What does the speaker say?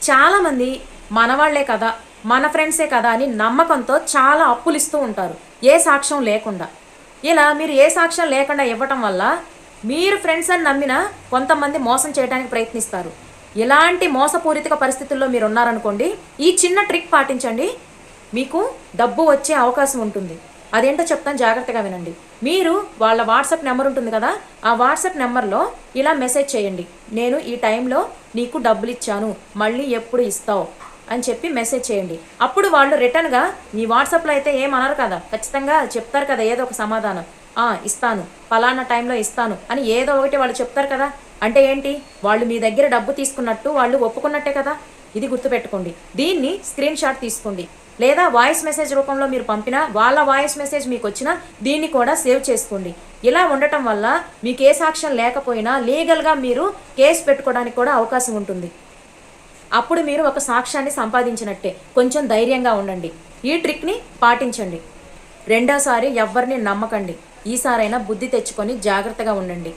చాలామంది మనవాళ్లే కదా, మన ఫ్రెండ్సే కదా అని నమ్మకంతో చాలా అప్పులు ఇస్తూ ఉంటారు, ఏ సాక్ష్యం లేకుండా. ఇలా మీరు ఏ సాక్ష్యం లేకుండా ఇవ్వటం వల్ల మీరు ఫ్రెండ్స్ అని నమ్మిన కొంతమంది మోసం చేయడానికి ప్రయత్నిస్తారు. ఇలాంటి మోసపూరిత పరిస్థితుల్లో మీరు ఉన్నారనుకోండి, ఈ చిన్న ట్రిక్ పాటించండి, మీకు డబ్బు వచ్చే అవకాశం ఉంటుంది. అదేంటో చెప్తాను, జాగ్రత్తగా వినండి. మీరు వాళ్ళ వాట్సాప్ నెంబర్ ఉంటుంది కదా, ఆ వాట్సాప్ నెంబర్లో ఇలా మెసేజ్ చేయండి, నేను ఈ టైంలో నీకు డబ్బులు ఇచ్చాను, మళ్ళీ ఎప్పుడు ఇస్తావు అని చెప్పి మెసేజ్ చేయండి. అప్పుడు వాళ్ళు రిటర్న్గా మీ వాట్సాప్లో అయితే ఏమనరు కదా, ఖచ్చితంగా చెప్తారు కదా ఏదో ఒక సమాధానం, ఇస్తాను, పలానా టైంలో ఇస్తాను అని ఏదో ఒకటి వాళ్ళు చెప్తారు కదా. అంటే ఏంటి, వాళ్ళు మీ దగ్గర డబ్బు తీసుకున్నట్టు వాళ్ళు ఒప్పుకున్నట్టే కదా. ఇది గుర్తుపెట్టుకోండి. దీన్ని స్క్రీన్ షాట్ తీసుకోండి, లేదా వాయిస్ మెసేజ్ రూపంలో మీరు పంపినా, వాళ్ళ వాయిస్ మెసేజ్ మీకు వచ్చినా దీన్ని కూడా సేవ్ చేసుకోండి. ఇలా ఉండటం వల్ల మీకు ఏ సాక్ష్యం లేకపోయినా లీగల్గా మీరు కేసు పెట్టుకోవడానికి కూడా అవకాశం ఉంటుంది. అప్పుడు మీరు ఒక సాక్ష్యాన్ని సంపాదించినట్టే. కొంచెం ధైర్యంగా ఉండండి, ఈ ట్రిక్ని పాటించండి. రెండోసారి ఎవరిని నమ్మకండి, ఈసారైనా బుద్ధి తెచ్చుకొని జాగ్రత్తగా ఉండండి.